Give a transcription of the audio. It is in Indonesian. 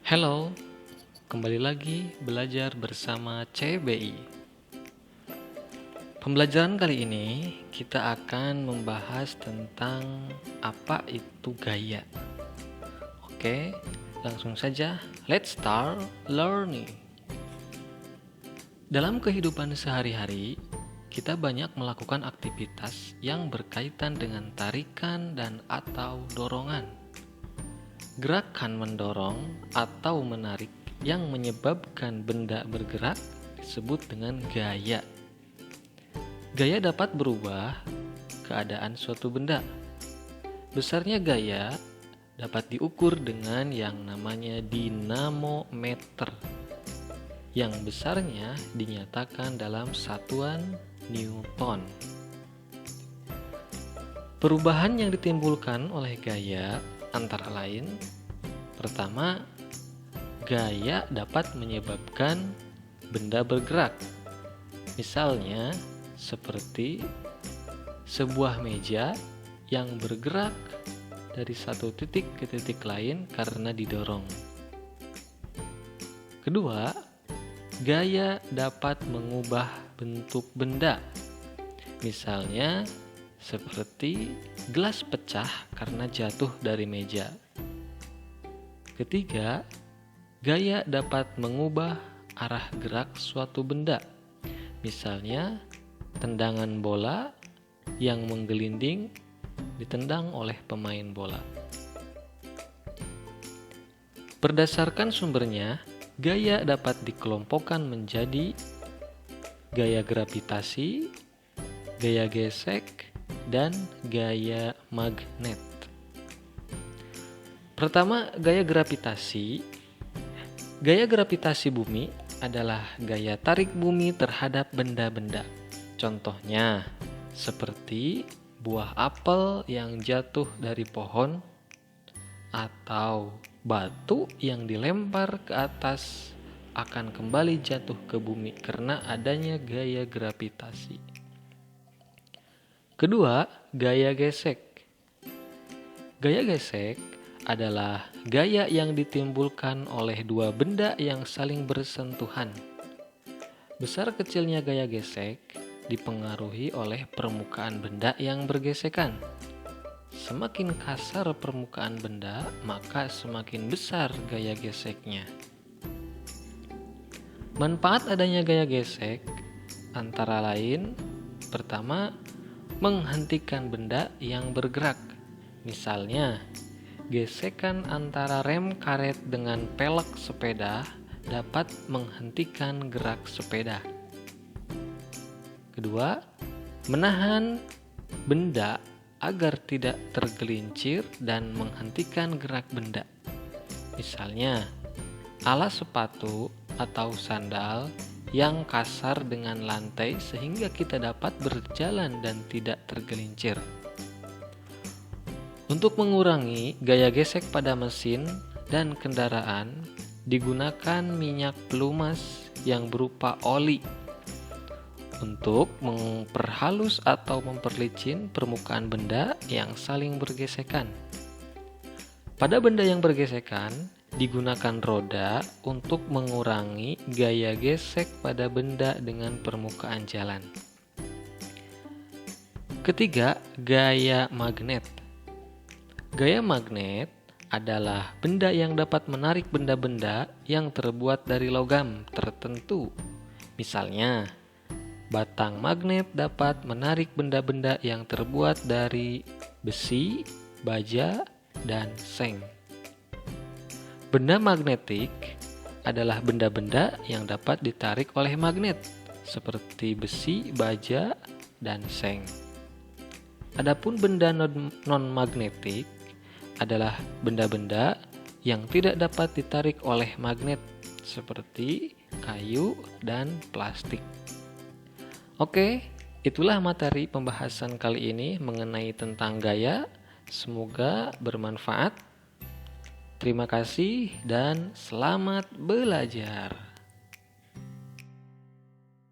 Halo, kembali lagi belajar bersama CBI. Pembelajaran kali ini kita akan membahas tentang apa itu gaya. Oke, langsung saja, let's start learning. Dalam kehidupan sehari-hari, kita banyak melakukan aktivitas yang berkaitan dengan tarikan dan atau dorongan. Gerakan mendorong atau menarik yang menyebabkan benda bergerak disebut dengan gaya. Gaya dapat berubah keadaan suatu benda. Besarnya gaya dapat diukur dengan yang namanya dinamometer, yang besarnya dinyatakan dalam satuan Newton. Perubahan yang ditimbulkan oleh gaya antara lain, pertama, gaya dapat menyebabkan benda bergerak. Misalnya, seperti sebuah meja yang bergerak dari satu titik ke titik lain karena didorong. Kedua, gaya dapat mengubah bentuk benda. Misalnya, seperti gelas pecah karena jatuh dari meja. Ketiga, gaya dapat mengubah arah gerak suatu benda. Misalnya, tendangan bola yang menggelinding ditendang oleh pemain bola. Berdasarkan sumbernya, gaya dapat dikelompokkan menjadi gaya gravitasi, gaya gesek, dan gaya magnet. Pertama, gaya gravitasi. Gaya gravitasi bumi adalah gaya tarik bumi terhadap benda-benda. Contohnya, seperti buah apel yang jatuh dari pohon atau batu yang dilempar ke atas akan kembali jatuh ke bumi karena adanya gaya gravitasi. Kedua, gaya gesek. Gaya gesek adalah gaya yang ditimbulkan oleh dua benda yang saling bersentuhan. Besar kecilnya gaya gesek dipengaruhi oleh permukaan benda yang bergesekan. Semakin kasar permukaan benda, maka semakin besar gaya geseknya. Manfaat adanya gaya gesek antara lain, pertama, menghentikan benda yang bergerak. Misalnya, gesekan antara rem karet dengan pelek sepeda dapat menghentikan gerak sepeda. Kedua, menahan benda agar tidak tergelincir dan menghentikan gerak benda. Misalnya, alas sepatu atau sandal yang kasar dengan lantai sehingga kita dapat berjalan dan tidak tergelincir. Untuk mengurangi gaya gesek pada mesin dan kendaraan, digunakan minyak pelumas yang berupa oli untuk memperhalus atau memperlicin permukaan benda yang saling bergesekan. Pada benda yang bergesekan, digunakan roda untuk mengurangi gaya gesek pada benda dengan permukaan jalan. Ketiga, gaya magnet. Gaya magnet adalah benda yang dapat menarik benda-benda yang terbuat dari logam tertentu. Misalnya, batang magnet dapat menarik benda-benda yang terbuat dari besi, baja, dan seng. Benda magnetik adalah benda-benda yang dapat ditarik oleh magnet, seperti besi, baja, dan seng. Adapun benda non-magnetik adalah benda-benda yang tidak dapat ditarik oleh magnet, seperti kayu dan plastik. Oke, itulah materi pembahasan kali ini mengenai tentang gaya. Semoga bermanfaat. Terima kasih dan selamat belajar.